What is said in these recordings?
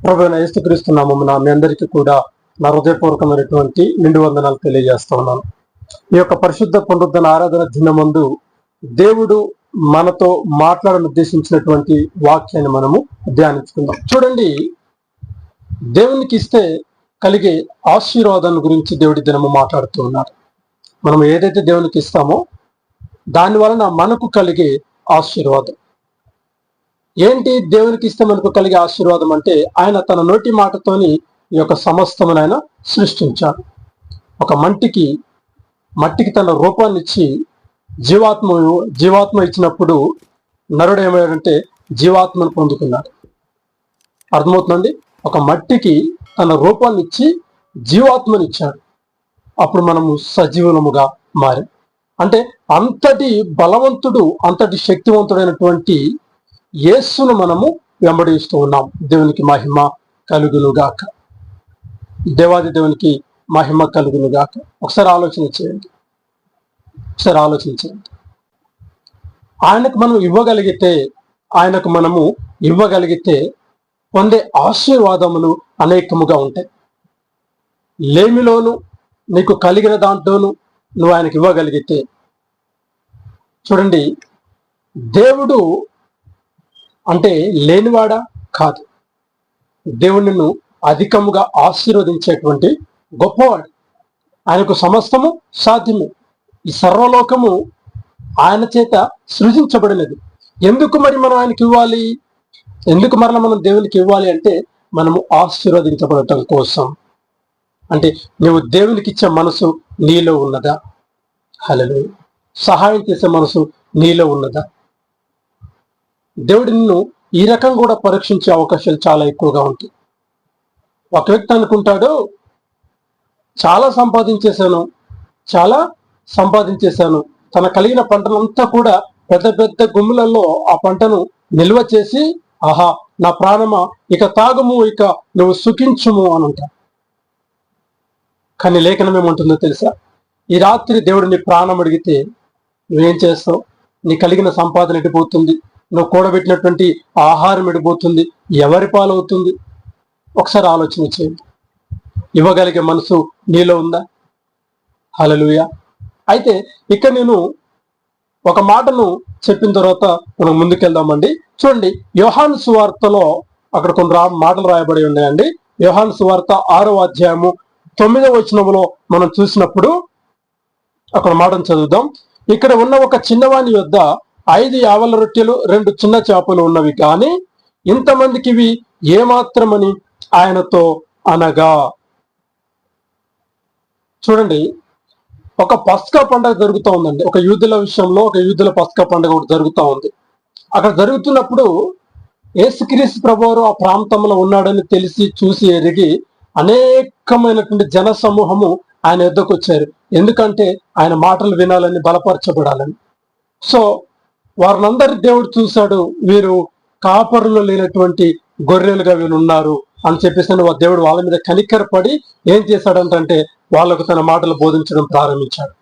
ప్రభువైన యేసుక్రీస్తు నామమున మీ అందరికీ కూడా నా హృదయపూర్వకమైనటువంటి నిండు వందనాలు తెలియజేస్తా ఉన్నాను. ఈ యొక్క పరిశుద్ధ పునరుద్ధరణ ఆరాధన దినమందు దేవుడు మనతో మాట్లాడని ఉద్దేశించినటువంటి వాక్యాన్ని మనము ధ్యానించుకుందాం. చూడండి, దేవునికి ఇస్తే కలిగే ఆశీర్వాదాన్ని గురించి దేవుడి దినము మాట్లాడుతూ ఉన్నారు. మనం ఏదైతే దేవునికి ఇస్తామో దాని వలన మనకు కలిగే ఆశీర్వాదం ఏంటి? దేవునికి ఇస్తే మనకు కలిగే ఆశీర్వాదం అంటే ఆయన తన నోటి మాటతోని ఈ యొక్క సమస్తమును ఆయన సృష్టించాడు. ఒక మట్టికి తన రూపాన్ని ఇచ్చి జీవాత్మ ఇచ్చినప్పుడు నరుడు ఏమయ్యాడంటే జీవాత్మను పొందుకున్నాడు. అర్థమవుతుందండి? ఒక మట్టికి తన రూపాన్ని ఇచ్చి జీవాత్మని ఇచ్చాడు. అప్పుడు మనము సజీవులముగా మారాం. అంటే అంతటి బలవంతుడు, అంతటి శక్తివంతుడైనటువంటి యేసును మనము వెంబడిస్తూ ఉన్నాం. దేవునికి మహిమ కలుగునుగాక. దేవాది దేవునికి మహిమ కలుగునుగాక. ఒకసారి ఆలోచన చేయండి. ఆయనకు మనము ఇవ్వగలిగితే పొందే ఆశీర్వాదములు అనేకముగా ఉంటాయి. లేమిలోను నీకు కలిగిన దాంట్లోనూ నువ్వు ఆయనకు ఇవ్వగలిగితే, చూడండి, దేవుడు అంటే లేనివాడా? కాదు. దేవుడు నిన్ను అధికముగా ఆశీర్వదించేటువంటి గొప్పవాడు. ఆయనకు సమస్తము సాధ్యమే. ఈ సర్వలోకము ఆయన చేత సృజించబడినది. ఎందుకు మరి మనం ఆయనకి ఇవ్వాలి? ఎందుకు మరలా మనం దేవునికి ఇవ్వాలి అంటే మనము ఆశీర్వదించబడటం కోసం. అంటే నువ్వు దేవునికి ఇచ్చే మనసు నీలో ఉన్నదా? హల్లెలూయా. సహాయం చేసే మనసు నీలో ఉన్నదా? దేవుడు నిన్ను ఈ రకం కూడా పరీక్షించే అవకాశాలు చాలా ఎక్కువగా ఉంటాయి. ఒక వ్యక్తి అనుకుంటాడు, చాలా సంపాదించేశాను, తన కలిగిన పంటనంతా కూడా పెద్ద పెద్ద గుమ్ములలో ఆ పంటను నిల్వ చేసి, ఆహా నా ప్రాణమా ఇక తాగము, ఇక నువ్వు సుఖించుము అని అంటాడు. కానీ లేఖనం ఏమంటుందో తెలుసా? ఈ రాత్రి దేవుడు నీ ప్రాణం అడిగితే నువ్వేం చేస్తావు? నీ కలిగిన సంపాదన ఎడిపోతుంది, నువ్వు కూడబెట్టినటువంటి ఆహారం ఎడిపోతుంది, ఎవరి పాలవుతుంది? ఒకసారి ఆలోచన చేయండి. ఇవ్వగలిగే మనసు నీలో ఉందా? హల్లెలూయా. అయితే ఇక్కడ నేను ఒక మాటను చెప్పిన తర్వాత మనం ముందుకెళ్దామండి. చూడండి, యోహాను సువార్తలో అక్కడ కొన్ని మాటలు రాయబడి ఉన్నాయండి. యోహాను సువార్త 6వ అధ్యాయము 9వ వచనంలో మనం చూసినప్పుడు అక్కడ మాటను చదువుదాం. ఇక్కడ ఉన్న ఒక చిన్నవాని యొద్ద 5 యావల రొట్టెలు 2 చిన్న చేపలు ఉన్నవి, కానీ ఇంతమందికి ఇవి ఏమాత్రమని ఆయనతో అనగా. చూడండి, ఒక పస్కా పండుగ జరుగుతూ ఉందండి. ఒక యూదుల విషయంలో ఒక యూదుల పస్కా పండుగ ఒకటి జరుగుతూ ఉంది. అక్కడ జరుగుతున్నప్పుడు యేసుక్రీస్తు ప్రభువారు ఆ ప్రాంతంలో ఉన్నాడని తెలిసి చూసి ఎరిగి అనేకమైనటువంటి జన సమూహము ఆయన యొద్దకు వచ్చారు. ఎందుకంటే ఆయన మాటలు వినాలని, బలపరచబడాలని. సో వారినందరి దేవుడు చూశాడు, వీరు కాపరులు లేనటువంటి గొర్రెలుగా వీరు ఉన్నారు అని చెప్పేసి దేవుడు వాళ్ళ మీద కనికరపడి ఏం చేశాడంటే వాళ్ళకు తన మాటలు బోధించడం ప్రారంభించాడు.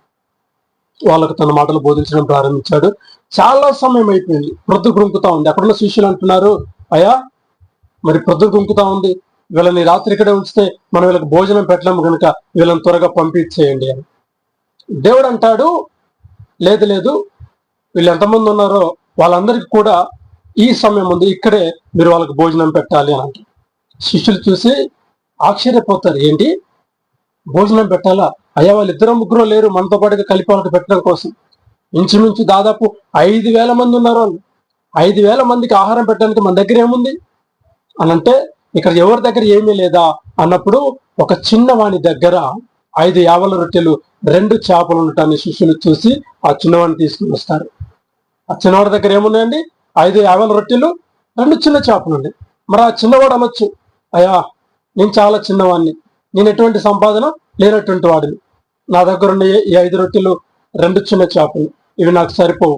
చాలా సమయం అయిపోయింది, ప్రొద్దు గుంకుతా ఉంది. అక్కడున్న శిష్యులు అంటున్నారు, అయ్యా మరి ప్రొద్దు గుంకుతా ఉంది, వీళ్ళని రాత్రి ఇక్కడే ఉంచితే మనం వీళ్ళకి భోజనం పెట్టలేము కనుక వీళ్ళని త్వరగా పంపించేయండి అని. దేవుడు అంటాడు, లేదు, వీళ్ళు ఎంతమంది ఉన్నారో వాళ్ళందరికీ కూడా ఈ సమయం ఉంది, ఇక్కడే మీరు వాళ్ళకి భోజనం పెట్టాలి అని అంటారు. శిష్యులు చూసి ఆశ్చర్యపోతారు, ఏంటి భోజనం పెట్టాలా? అయ్యా వాళ్ళు 2-3 లేరు మనతో పాటుగా కలిపి వాళ్ళకి పెట్టడం కోసం. ఇంచుమించు దాదాపు 5,000 మంది ఉన్నారు. 5,000 మందికి ఆహారం పెట్టడానికి మన దగ్గర ఏముంది అని అంటే, ఇక్కడ ఎవరి దగ్గర ఏమీ లేదా అన్నప్పుడు ఒక చిన్నవాణి దగ్గర 5 యావల రొట్టెలు 2 చేపలు ఉండటాన్ని శిష్యులు చూసి ఆ చిన్నవాడిని తీసుకుని వస్తారు. ఆ చిన్నవాడి దగ్గర ఏమున్నాయండి? 5 యావల రొట్టెలు 2 చిన్న చేపలు ఉన్నాయి. మరి ఆ చిన్నవాడు అనొచ్చు, అయ్యా నేను చాలా చిన్నవాడిని, నేను ఎటువంటి సంపాదన లేనటువంటి వాడిని, నా దగ్గర ఉన్న ఈ 5 రొట్టెలు 2 చిన్న చేపలు ఇవి నాకు సరిపోవు,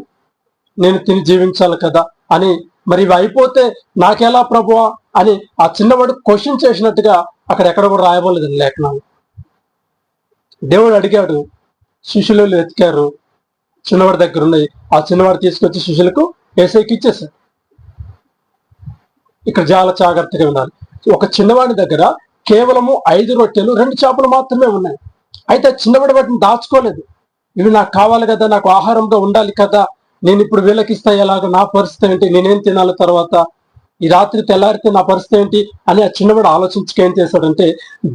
నేను తిని జీవించాలి కదా అని, మరి ఇవి అయిపోతే నాకెలా ప్రభువా అని ఆ చిన్నవాడు క్వశ్చన్ చేసినట్టుగా అక్కడ ఎక్కడ కూడా రాయబోలేదండి లేఖనాలు. దేవుడు అడిగాడు, శిష్యులు వెతికారు, చిన్నవాడి దగ్గర ఉన్నాయి. ఆ చిన్నవాడు తీసుకొచ్చి శిష్యులకు యేసయ్యకి ఇచ్చేశాడు. ఇక్కడ చాలా జాగ్రత్తగా ఉండాలి. ఒక చిన్నవాడి దగ్గర కేవలము 5 రొట్టెలు 2 చేపలు మాత్రమే ఉన్నాయి. అయితే చిన్నవాడి వాటిని దాచుకోలేదు. ఇవి నాకు కావాలి కదా, నాకు ఆహారంగా ఉండాలి కదా, నేను ఇప్పుడు వీళ్ళకి ఇస్తా, ఎలాగ నా పరిస్థితి ఏంటి, నేనేం తినాలి తర్వాత, ఈ రాత్రి తెల్లారితే నా పరిస్థితి ఏంటి అని ఆ చిన్నవాడు ఆలోచించుకు ఏం చేశాడంటే,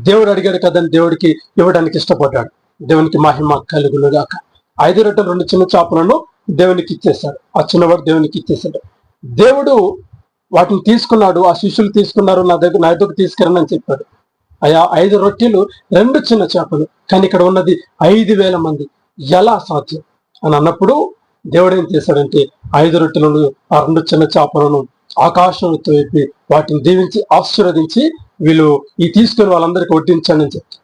దేవుడు అడిగాడు కదని దేవుడికి ఇవ్వడానికి ఇష్టపడ్డాడు. దేవునికి మహిమ కలుగునుగాక. 5 రొట్టెలు 2 చిన్న చేపలను దేవునికి ఇచ్చేశాడు. ఆ చిన్నవాడు దేవునికి ఇచ్చేశాడు. దేవుడు వాటిని తీసుకున్నాడు. ఆ శిష్యులు తీసుకున్నారు, నా దగ్గరకు తీసుకురని అని చెప్పాడు. అయ్యా 5 రొట్టెలు 2 చిన్న చేపలు, కానీ ఇక్కడ ఉన్నది 5,000 మంది, ఎలా సాధ్యం అని అన్నప్పుడు దేవుడు ఏం చేశాడంటే 5 రొట్టెలను ఆ 2 చిన్న చేపలను ఆకాశం వైపు వాటిని దీవించి ఆశీర్వదించి వీళ్ళు ఈ తీసుకుని వాళ్ళందరికీ వడ్డించండి అని చెప్తారు.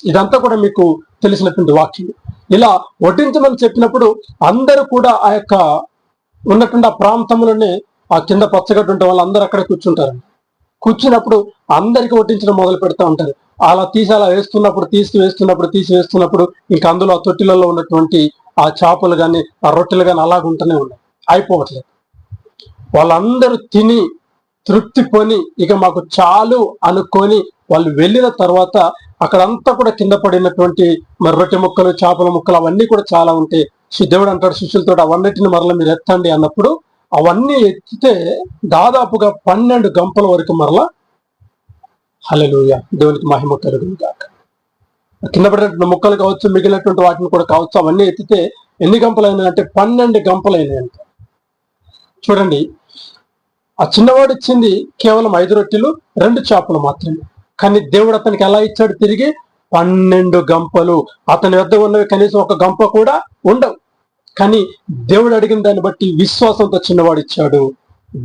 ఇదంతా కూడా మీకు తెలిసినటువంటి వాక్యం. ఇలా వడ్డించమని చెప్పినప్పుడు అందరూ కూడా ఆ యొక్క ఉన్నటువంటి ఆ ప్రాంతంలోనే ఆ కింద పచ్చగడ్డ ఉంటే వాళ్ళందరూ అక్కడ కూర్చుంటారు. కూర్చున్నప్పుడు అందరికీ వడ్డించడం మొదలు పెడతా ఉంటారు. అలా అలా వేస్తున్నప్పుడు ఇంకా అందులో ఆ తొట్టిలలో ఉన్నటువంటి ఆ చేపలు కానీ ఆ రొట్టెలు కానీ అలాగుంటూనే ఉన్నాయి, అయిపోవట్లేదు. వాళ్ళందరూ తిని తృప్తి పొని ఇక మాకు చాలు అనుకొని వాళ్ళు వెళ్ళిన తర్వాత అక్కడంతా కూడా కింద పడినటువంటి మరి రొట్టె ముక్కలు, చేపల ముక్కలు అవన్నీ కూడా చాలా ఉంటాయి. దేవుడు అంటాడు శిష్యులతో, అవన్నిటిని మరలా మీరు ఎత్తండి అన్నప్పుడు అవన్నీ ఎత్తితే దాదాపుగా 12 గంపల వరకు మరలా, హల్లెలూయా, దేవునికి మహిమ కలుగును గాక. కింద పడినటువంటి ముక్కలు కావచ్చు, మిగిలినటువంటి వాటిని కూడా కావచ్చు, అవన్నీ ఎత్తితే ఎన్ని గంపలైనా అంటే 12 గంపలైనాయంట. చూడండి, ఆ చిన్నవాడు ఇచ్చింది కేవలం 5 రొట్టెలు 2 చేపలు మాత్రమే, కానీ దేవుడు అతనికి ఎలా ఇచ్చాడు? తిరిగి 12 గంపలు. అతని వద్ద ఉన్నవి కనీసం ఒక గంప కూడా ఉండవు, కానీ దేవుడు అడిగిన దాన్ని బట్టి విశ్వాసంతో చిన్నవాడు ఇచ్చాడు.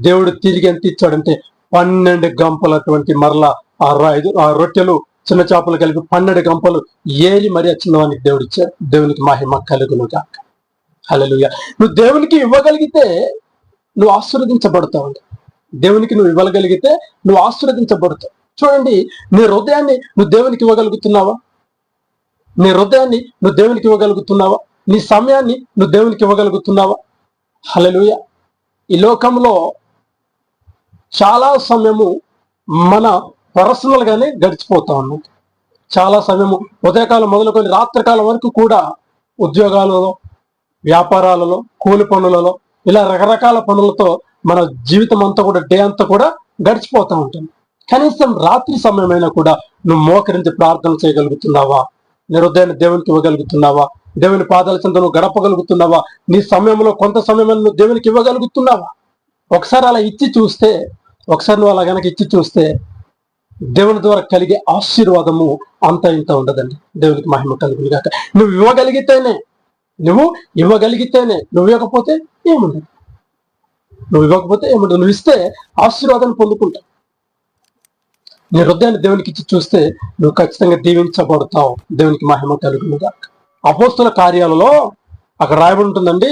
దేవుడు తిరిగి ఎంత ఇచ్చాడంటే 12 గంపలటువంటి మరలా ఆ రొట్టెలు చిన్న చేపలు కలిపి 12 గంపలు ఏరి మరి ఆ చిన్నవానికి దేవుడు ఇచ్చాడు. దేవునికి మహిమ కలుగును గాక. హల్లెలూయా. నువ్వు దేవునికి ఇవ్వగలిగితే నువ్వు ఆశీర్వదించబడతావు. దేవునికి నువ్వు ఇవ్వగలిగితే నువ్వు ఆశీర్వదించబడతావు. చూడండి, నీ హృదయాన్ని నువ్వు దేవునికి ఇవ్వగలుగుతున్నావా? నీ హృదయాన్ని నువ్వు దేవునికి ఇవ్వగలుగుతున్నావా? నీ సమయాన్ని నువ్వు దేవునికి ఇవ్వగలుగుతున్నావా? హల్లెలూయా. ఈ లోకంలో చాలా సమయము మన పర్సనల్ గానే గడిచిపోతా ఉన్నాం. చాలా సమయము ఉదయకాలం మొదలుకొని రాత్రికాలం వరకు కూడా ఉద్యోగాలలో, వ్యాపారాలలో, కూలి పనులలో, ఇలా రకరకాల పనులతో మన జీవితం అంతా కూడా డే అంతా కూడా గడిచిపోతూ ఉంటుంది. కనీసం రాత్రి సమయమైనా కూడా నువ్వు మోకరించి ప్రార్థన చేయగలుగుతున్నావా? నీ హృదయాన్ని దేవునికి ఇవ్వగలుగుతున్నావా? దేవుని పాదాల చెంత నువ్వు గడపగలుగుతున్నావా? నీ సమయంలో కొంత సమయం నువ్వు దేవునికి ఇవ్వగలుగుతున్నావా? ఒకసారి అలా ఇచ్చి చూస్తే, ఒకసారి నువ్వు అలా గనక ఇచ్చి చూస్తే దేవుని ద్వారా కలిగే ఆశీర్వాదము అంత ఇంత ఉండదండి. దేవునికి మహిమ కలుగును గాక. నువ్వు ఇవ్వగలిగితేనే, నువ్వు ఇవ్వకపోతే ఏముండదు. నువ్వు ఇస్తే ఆశీర్వాదాన్ని పొందుకుంటావు. నీ హృదయాన్ని దేవునికి ఇచ్చి చూస్తే నువ్వు ఖచ్చితంగా దీవించబడతావు. దేవునికి మహిమ కలుగును గాక. అపోస్తుల కార్యాలలో అక్కడ రాయబడి ఉంటుందండి,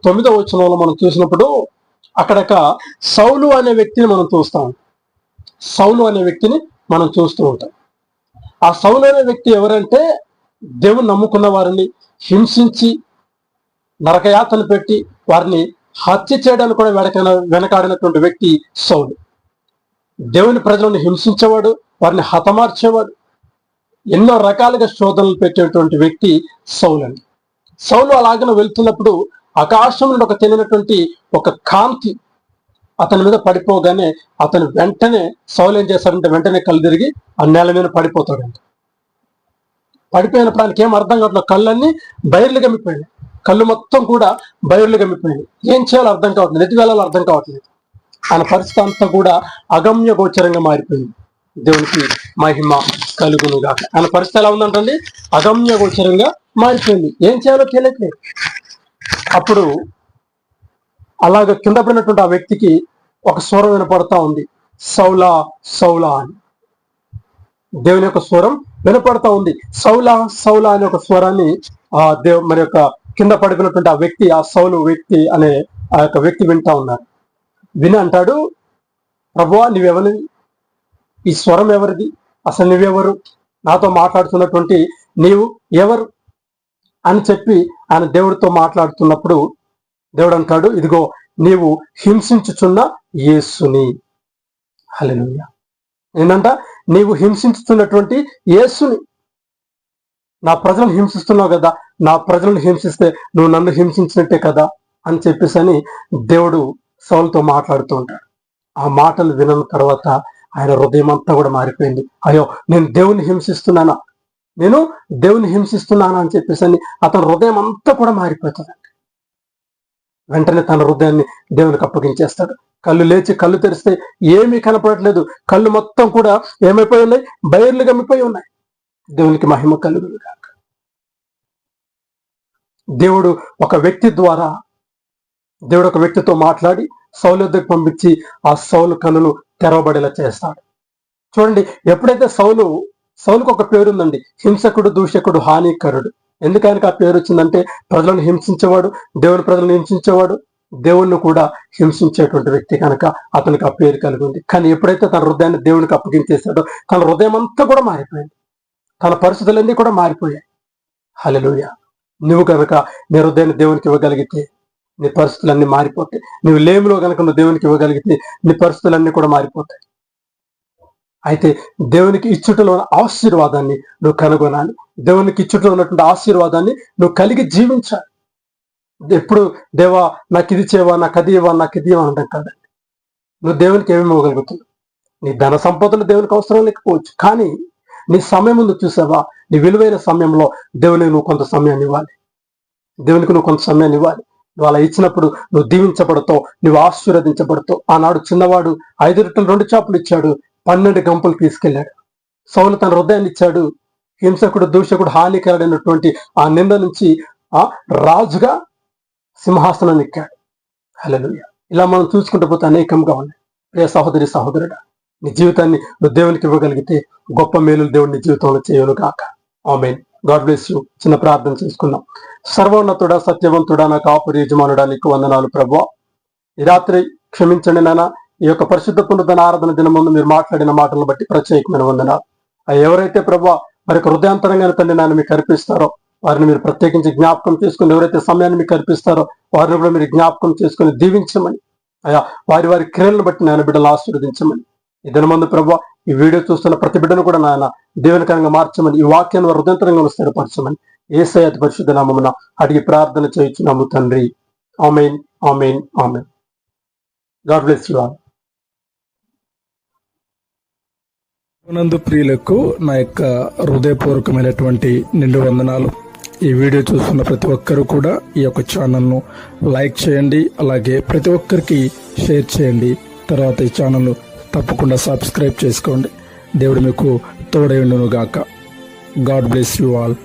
9వ వచనంలో మనం చూసినప్పుడు అక్కడక సౌలు అనే వ్యక్తిని మనం చూస్తూ ఉంటాం. ఆ సౌలు అనే వ్యక్తి ఎవరంటే, దేవుని నమ్ముకున్న వారిని హింసించి నరకయాతన పెట్టి వారిని హత్య చేయడానికి కూడా వెనకాడినటువంటి వ్యక్తి సౌలు. దేవుని ప్రజలను హింసించేవాడు, వారిని హతమార్చేవాడు, ఎన్నో రకాలుగా శోధనలు పెట్టేటువంటి వ్యక్తి సౌలు అండి. సౌలు అలాగన వెళ్తున్నప్పుడు ఆకాశం నుండి ఒక తెలియనటువంటి ఒక కాంతి అతని మీద పడిపోగానే అతను వెంటనే సౌలు ఏం చేస్తాడంటే వెంటనే కళ్ళు తిరిగి ఆ నేల మీద పడిపోతాడంట. పడిపోయినప్పుడు ఆయనకి ఏం అర్థం కావట్లేదు, కళ్ళన్నీ బయర్లు గమ్మిపోయినాయి, కళ్ళు మొత్తం కూడా బయర్లు గమ్మిపోయినాయి. ఏం చేయాలో అర్థం కావట్లేదు, ఎటు వెళ్ళాలో అర్థం కావట్లేదు. ఆయన పరిస్థితి అంతా కూడా అగమ్య గోచరంగా మారిపోయింది. దేవునికి మహిమ కలుగును గాక. ఆయన పరిస్థితి ఎలా ఉందంటండి? అగమ్య గోచరంగా మారిపోయింది. ఏం చేయాలో తెలియట్లేదు. అప్పుడు అలాగ కింద పడినటువంటి ఆ వ్యక్తికి ఒక స్వరం వినపడతా ఉంది, సౌలా సౌలా అని. దేవుని యొక్క స్వరం వినపడతా ఉంది. సౌలా సౌలా అనే ఒక స్వరాన్ని మరి యొక్క కింద పడిపోయినటువంటి ఆ వ్యక్తి, ఆ సౌలు వ్యక్తి అనే ఆ యొక్క వ్యక్తి వింటా ఉన్నారు. విని అంటాడు, ప్రభువా నువ్వెవరివి? ఈ స్వరం ఎవరిది? అసలు నువ్వెవరు? నాతో మాట్లాడుతున్నటువంటి నీవు ఎవరు అని చెప్పి ఆయన దేవుడితో మాట్లాడుతున్నప్పుడు దేవుడు అంటాడు, ఇదిగో నీవు హింసించుచున్న యేసుని. హల్లెలూయా. ఏంటంట, నీవు హింసిస్తున్నటువంటి యేసుని, నా ప్రజలను హింసిస్తున్నావు కదా, నా ప్రజలను హింసిస్తే నువ్వు నన్ను హింసించినట్టే కదా అని చెప్పేసి అని దేవుడు సౌలుతో మాట్లాడుతూ ఉంటాడు. ఆ మాటలు విన్న తర్వాత ఆయన హృదయం అంతా కూడా మారిపోయింది. అయ్యో, నేను దేవుని హింసిస్తున్నానా, నేను దేవుని హింసిస్తున్నానా అని చెప్పేసి అని అతని హృదయం అంతా కూడా మారిపోతుంది. వెంటనే తన హృదయాన్ని దేవునికి అప్పగించేస్తాడు. కళ్ళు లేచి కళ్ళు తెరిస్తే ఏమీ కనపడట్లేదు. కళ్ళు మొత్తం కూడా ఏమైపోయి ఉన్నాయి, బయర్లు గమ్మిపోయి ఉన్నాయి. దేవునికి మహిమ కలుగును గాక. దేవుడు ఒక వ్యక్తితో మాట్లాడి సౌలు వద్దకు పంపించి ఆ సౌలు కన్నులు తెరవబడేలా చేస్తాడు. చూడండి, ఎప్పుడైతే సౌలుకు ఒక పేరు ఉందండి, హింసకుడు, దూషకుడు, హానికరుడు. ఎందుకు ఆయనకు ఆ పేరు వచ్చిందంటే, ప్రజలను హింసించేవాడు, దేవుని ప్రజలను హింసించేవాడు, దేవుణ్ణి కూడా హింసించేటువంటి వ్యక్తి కనుక అతనికి ఆ పేరు కలిగి ఉంది. కానీ ఎప్పుడైతే తన హృదయాన్ని దేవునికి అప్పగించేశాడో తన హృదయం అంతా కూడా మారిపోయింది, తన పరిస్థితులన్నీ కూడా మారిపోయాయి. హల్లెలూయా. నువ్వు కనుక నీ హృదయాన్ని దేవునికి ఇవ్వగలిగితే నీ పరిస్థితులన్నీ మారిపోతాయి. నువ్వు లేమిలో కనుక నువ్వు దేవునికి ఇవ్వగలిగితే నీ పరిస్థితులన్నీ కూడా మారిపోతాయి. అయితే దేవునికి ఇచ్చుటలో ఉన్న ఆశీర్వాదాన్ని నువ్వు కనుగొనాలి. దేవునికి ఇచ్చుటలో ఉన్నటువంటి ఆశీర్వాదాన్ని నువ్వు కలిగి జీవించాలి. ఎప్పుడు దేవా నాకు ఇది చేయవా, నాకు అది ఇవ్వా, నాకు ఇది ఇవ్వ అనడం కాదండి. నువ్వు దేవునికి ఏమేమి ఇవ్వగలుగుతున్నావు? నీ ధన సంపదలు దేవునికి అవసరం లేకపోవచ్చు, కానీ నీ సమయం ముందు చూసావా, నీ విలువైన సమయంలో దేవునికి నువ్వు కొంత సమయాన్ని ఇవ్వాలి. నువ్వు అలా ఇచ్చినప్పుడు నువ్వు దీవించబడతావు, నువ్వు ఆశీర్వదించబడతావు. ఆనాడు చిన్నవాడు 5 రొట్టెలు 2 చేపలు ఇచ్చాడు, 12 గంపలు తీసుకెళ్లాడు. సౌలు తన హృదయాన్ని ఇచ్చాడు. హింసకుడు, దూషకుడు, హానికరుడైనటువంటి ఆ నింద నుంచి ఆ రాజుగా సింహాసనం ఎక్కాడు. హల్లెలూయా. ఇలా మనం చూసుకుంటూ పోతే అనేకంగా ఉన్నాయి. ప్రియ సహోదరి, సహోదరుడా, నీ జీవితాన్ని నువ్వు దేవునికి ఇవ్వగలిగితే గొప్ప మేలులు దేవుడు నీ జీవితంలో చేయను గాక. ఆమేన్. God bless you. చిన్న ప్రార్థన చేసుకుందాం. సర్వోన్నతుడా, సత్యవంతుడా, నా కాపురి యజమానుడా, నీకు వందనాలు ప్రభువా. ఈ రాత్రి క్షమించండి నాన్న, ఈ యొక్క పరిశుద్ధ పునరుద్ధరణ ఆరాధన దినం ముందు మీరు మాట్లాడిన మాటలను బట్టి ప్రత్యేకమైన వందనాలు. ఎవరైతే ప్రభువా మరి హృదయాంతరంగా తండ్రి నాన్న మీకు అర్పిస్తారో వారిని మీరు ప్రత్యేకించి జ్ఞాపకం చేసుకుని, ఎవరైతే సమయాన్ని మీకు అర్పిస్తారో వారిని కూడా మీరు జ్ఞాపకం చేసుకుని దీవించమని, వారి క్రియలను బట్టి నాయన బిడ్డలు ఆశీర్వదించమని, ఈ దినమందు ప్రభువా ఈ వీడియో చూస్తున్న ప్రతి బిడ్డను కూడా నాయన దేవునికరంగా మార్చమని, ఈ వాక్యాన్ని వారు హృదయంతరంగా స్థిరపరచమని యేసయ్య అతి పరిశుద్ధ నామమున అడిగి ప్రార్థన చేయుచున్నాము తండ్రి. Amen, amen, amen. God bless you all. నందు ప్రియులకు నా యొక్క హృదయపూర్వకమైనటువంటి నిండు వందనాలు. ఈ వీడియో చూస్తున్న ప్రతి ఒక్కరూ కూడా ఈ యొక్క ఛానల్ను లైక్ చేయండి, అలాగే ప్రతి ఒక్కరికి షేర్ చేయండి. తర్వాత ఈ ఛానల్ తప్పకుండా సబ్స్క్రైబ్ చేసుకోండి. దేవుడు మీకు తోడై ఉండును గాక. God bless you all.